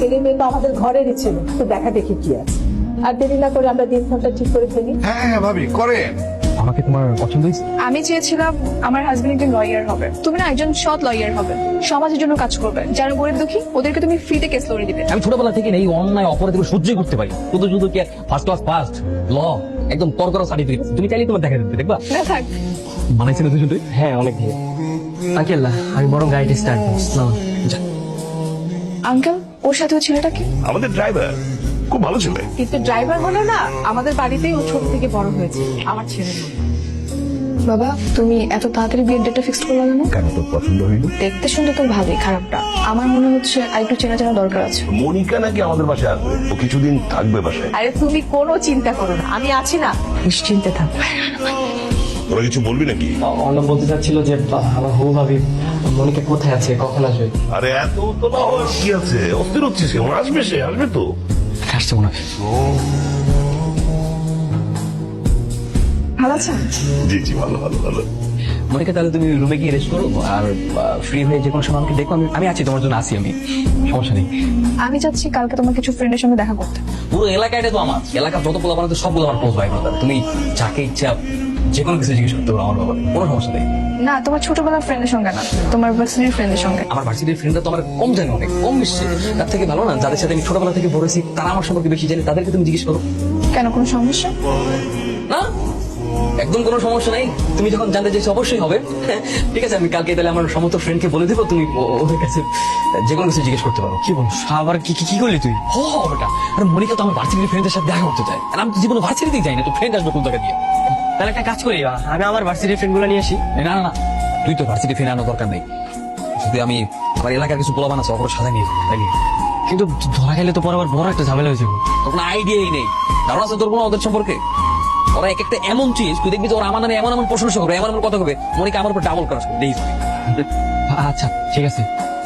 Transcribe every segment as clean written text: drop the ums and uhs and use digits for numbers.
ছেলে মেয়ে তো আমাদের ঘরেরই ছেলে, তো দেখা দেখি কি আছে। আর দেরি না করে আমরা দিনক্ষণটা ঠিক করে ফেলি। হ্যাঁ ভাবি করেন। আমাকে তোমার পছন্দ হয়েছে? আমি চেয়েছিলাম আমার হাজবেন্ড একজন লয়ার হবে, তুমি না একজন সৎ লয়ার হবে, সমাজের জন্য কাজ করবে, যারা গরিব দুঃখী ওদেরকে তুমি ফ্রিতে কেস লড়ে দিবে। আমি ছোটবেলা থেকে এই অন্যায় অপরাধ সহ্যই করতে পারি। শুধু শুধু কি ফার্স্ট ক্লাস ফার্স্ট ল একদম করা সার্টিফিকেট তুমি চাইলে তোমার দেখা দিতে দেখবা। না থাক, মানাইছে না দুজন? হ্যাঁ অনেক ভালো। আঙ্কেল আমি বরং গাড়িটা স্টার্ট করছি। আঙ্কেল ওর সাথে ওই ছেলেটা কি? আমাদের ড্রাইভার খুব ভালো ছেলে। কিন্তু ড্রাইভার হলে না, আমাদের বাড়িতেই ও ছোট থেকে বড় হয়েছে, আমার ছেলে নয়। বাবা তুমি এত তাড়াতাড়ি বিয়ের ডেটটা ফিক্স করলে না? কেন তোর পছন্দ হইল? দেখতে শুনতে তো ভালোই, খারাপটা আমার মনে হচ্ছে আর একটু চেনা জানা দরকার আছে। মনিকা নাকি আমাদের বাসায় আসবে, ও কিছুদিন থাকবে বাসায়। আরে তুমি কোনো চিন্তা করো না, আমি আছি না, নিশ্চিন্তে থাকো। তোরা কিছু বলবি নাকি? অর্ণব বলতে চাচ্ছিল যে আমার হবু ভাবি মনিকা কোথায় আছে, কখন আসবে? আরে এত তো না হওয়ার কি আছে, অস্থির হচ্ছিস কেন? আসবে, সে আসবে তো। আসছে মনে হয়। ভালো আছেন? জি জি, ভালো ভালো ভালো। মনিকা তাহলে তুমি রুমে গিয়ে রেস্ট করো, আর ফ্রি হয়ে যে কোনো সময় আমাকে দেখো, আমি আছি তোমার জন্য, আসি আমি, সমস্যা নেই। আমি চাচ্ছি কালকে তোমার কিছু ফ্রেন্ডের সঙ্গে দেখা করতে। পুরো এলাকাটা তো আমার, এলাকার যত পোলা বানাতে সবগুলো আমার ক্লোজ ভাই ব্রাদার। তুমি যাকে ইচ্ছা যে কোনো কিছু জিজ্ঞেস করতে পারো আমার ব্যাপারে, কোনো সমস্যা নেই। না তোমার ছোটবেলার ফ্রেন্ডের সঙ্গে না, তোমার ভার্সিটির ফ্রেন্ডের সঙ্গে। আমার ভার্সিটির ফ্রেন্ডরা তো আমার কম জানে, অনেক কম মিশছে। তার থেকে ভালো না যাদের সাথে আমি ছোটবেলা থেকে বড় হয়েছি, তারা আমার সম্পর্কে বেশি জানে, তাদেরকে তুমি জিজ্ঞেস করো। কেন, কোনো সমস্যা? না একদম কোনো সমস্যা নাই, তুমি যখন জানতে চাইছো অবশ্যই হবে। ঠিক আছে, আমি কালকে তাহলে আমার সমস্ত ফ্রেন্ডকে বলে দেবো, তুমি ওদের কাছে যে কোনো কিছু জিজ্ঞেস করতে পারো। কি বল আবার কি কি করলি তুই? ও ওটা আর মনিকা তো আমার ভার্সিটির ফ্রেন্ডের সাথে দেখা করতে চায়, আর আমি তো জীবনে ভার্সিটিতেই যাই না, তো ফ্রেন্ড আসবে কোন জায়গা দিয়ে? তাহলে একটা কাজ করি, আমি আমার ভার্সিটির ফ্রেন্ড গুলো নিয়ে আসি। না না না, তুই তো ভার্সিটি ফ্রেন্ড আনার দরকার নেই, যদি আমি আমার এলাকার কিছু পোলাবান আছে অপর সাথে নিয়ে তাই নিয়ে। কিন্তু ধরা গেলে তো পরে আবার বড় একটা ঝামেলা হয়ে যাবে। তোর কোনো আইডিয়াই নেই, কারণ আছে তোর কোনো ওদের সম্পর্কে? ওরা এক একটা এমন চিজ, তুই দেখবি যে ওরা আমার নামে এমন এমন প্রশংসা করবে, এমন এমন কথা হবে, মনিকা আমার উপর ডাবল ক্রাশ করবে। আচ্ছা ঠিক আছে।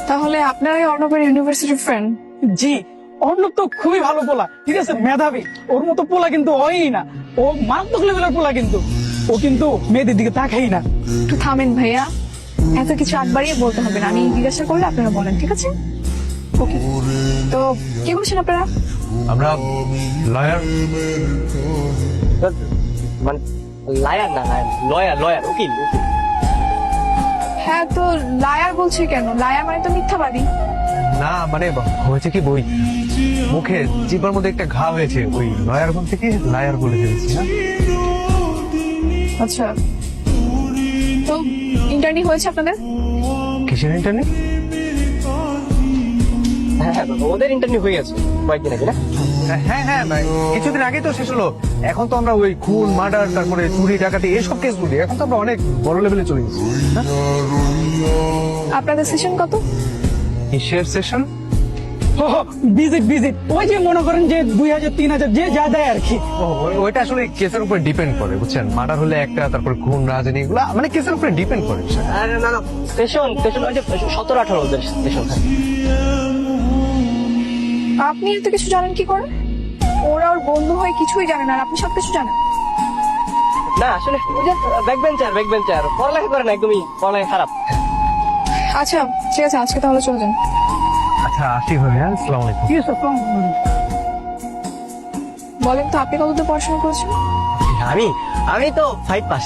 তাহলে আপনারাই অর্ণবের ইউনিভার্সিটির ফ্রেন্ড? জি, অর্ণব তো খুবই ভালো পোলা, ঠিক আছে, মেধাবী। ওর মতো পোলা কিন্তু হয়ই না, ও মারাত্মক লেভেলের পোলা, কিন্তু ও কিন্তু মেয়েদের দিকে তাকাই না। একটু থামেন ভাইয়া, এত কিছু আগ বাড়িয়ে বলতে হবে না, আমি জিজ্ঞাসা করলে আপনারা বলেন, ঠিক আছে? ওকে, তো কি বলছেন আপনারা? আমরা লয়ার। মানে লায়ার না, লয়ার, লয়ার উকিল। হ্যাঁ, তো লায়ার বলছে কেন? লায়ার মানে তো মিথ্যাবাদী। না মানে হয়েছে কি, বই মুখে জিব্বার মধ্যে একটা ঘা হয়েছে, ওই লয়ার বল থেকে লায়ার বলে ফেলেছি। না আচ্ছা, তো ইন্টারনি হয়েছে আপনাদের? কিসের ইন্টারনেট? হ্যাঁ হ্যাঁ, ওদের ইন্টারভিউ হয়ে গেছে কয়েকদিন আগে না? হ্যাঁ হ্যাঁ ভাই, কিছুদিন আগেই তো শেষ হলো। এখন তো আমরা ওই খুন মার্ডার, তারপরে চুরি ডাকাতি এইসব কেস বলি, এখন তো আমরা অনেক বড় লেভেলে চলে গেছি। আপনাদের সেশন কত? কিসের সেশন? ভিজিট ভিজিট, ওই যে মনে করেন যে 2000 3000 যে যা দেয় আর কি। ওইটা আসলে কেসের উপর ডিপেন্ড করে, বুঝছেন। মার্ডার হলে একটা, তারপরে খুন রাজনীতি এগুলো মানে কেসের উপরে ডিপেন্ড করে। আরে না না, স্টেশন স্টেশন ওই যে 17-18 ওদের স্টেশন। আপনি এত কিছু জানেন কি করে? ওরা ওর বন্ধু হয়ে কিছুই জানে না, আর আপনি সবকিছু জানেন। না আসলে ওই যে ব্যাক বেঞ্চার পড়ালেখা করে না, একদমই পড়ালেখা খারাপ। আচ্ছা ঠিক আছে, আজকে তাহলে চলে যান। আচ্ছা আসি ভাই, হ্যাঁ, আসসালামু আলাইকুম। কি আছে, বলেন তো আপনি কতদূর পড়াশোনা করেছেন? আমি তো 5 পাস।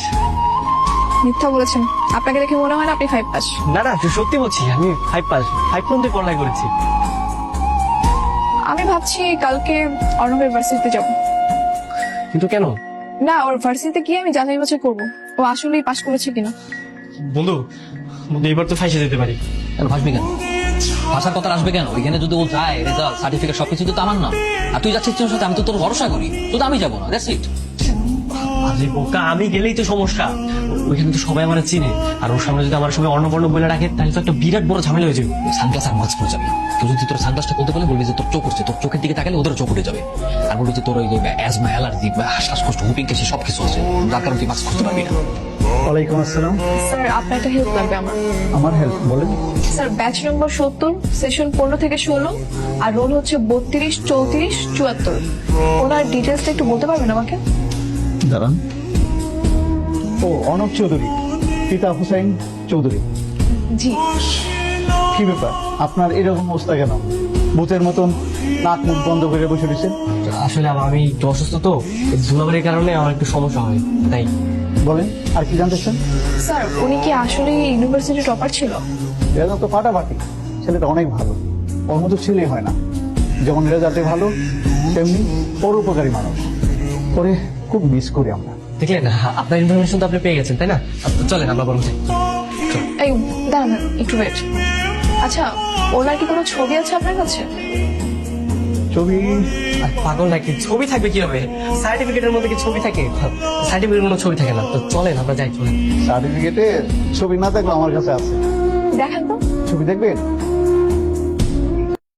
মিথ্যা বলেছেন, আপনাকে দেখে মনে হয় না আপনি 5 পাস। না না সত্যি বলছি, আমি 5 পাস, 5 পর্যন্ত পড়ালেখা করেছি। আমি ভাবছি কালকে অর্ণবের ভার্সিটিতে যাব। কিন্তু কেন? না, ওর ভার্সিটিতে গিয়ে আমি যাচাই বাছাই করবো ও আসলেই পাশ করেছে কিনা। বন্ধু এবার তো ফাইসে যেতে পারি। কেন ভাসবি কেন? ভাষার কথা আসবে কেন? ওইখানে যদি ও যায়, রেজাল্ট সার্টিফিকেট সবকিছু তো আমার নাম, আর তুই যাচ্ছিস তোর সাথে, আমি তো তোর ভরসা করি, শুধু আমি যাবো না, দ্যাটস ইট। আরে বোকা, আমি গেলেই তো সমস্যা। ওইখানে তো সবাই আমার চিনে, আর ওর সামনে যদি আমার সঙ্গে অর্ণবর্ণ বলে রাখে তাহলে তো একটা বিরাট বড় ঝামেলা হয়ে যাবে। সানগ্লাস আর মাস্ক পরে যাবে, তুই যদি তোর সানগ্লাসটা খুলতে বলে বলবি যে তোর চোখ উঠছে, তোর চোখের দিকে তাকালে ওদের চোখ উঠে যাবে, আর বলবি যে তোর ওই অ্যাজমা, অ্যালার্জি, শ্বাসকষ্ট, হুপিং কেসে সবকিছু আছে, যার কারণে তুই মাস্ক খুলতে পারবি না। ওয়ালাইকুম আসসালাম। স্যার আপনার একটা হেল্প লাগবে আমার। আমার হেল্প বলেন। স্যার ব্যাচ নম্বর 70, সেশন 15 থেকে 16, আর রোল হচ্ছে 32, 34, 74। ওনার ডিটেলসটা একটু বলতে পারবেন আমাকে? দাঁড়ান। ও অনব চৌধুরী, পিতা হুসাইন চৌধুরী। জি। কি ব্যাপার, আপনার এরকম অবস্থা কেন? ভূতের মতন নাক মুখ বন্ধ করে বসে রয়েছেন? আসলে আমি একটু অসুস্থ তো, এই ধুলাবাড়ির কারণে আমার একটু সমস্যা হয় তাই। বলেন আর কি জানতে চান? স্যার উনি কি আসলে ইউনিভার্সিটি টপার ছিল? রেজাল্ট তো ফাটাফাটি, ছেলেটা অনেক ভালো, ওর মতো ছেলে হয় না। যেমন রেজাল্টে ভালো তেমনি পরোপকারী মানুষ, ওরে খুব মিস করি আমরা। দেখলেন আপনার ইনফরমেশন তো আপনি পেয়ে গেছেন তাই না? চলেন আমরা বরং যাই। এই দাঁড়ান একটু ওয়েট। আচ্ছা ওনার কি কোনো ছবি আছে আপনার কাছে? ছবি? আর পাগল নাকি, ছবি থাকবে কি হবে? সার্টিফিকেটের মধ্যে কি ছবি থাকে? সার্টিফিকেটের কোনো ছবি থাকে না। তো চলেন আমরা যাই, চলেন। সার্টিফিকেটে ছবি না থাকলে আমার কাছে আছে। দেখেন তো। ছবি দেখবেন?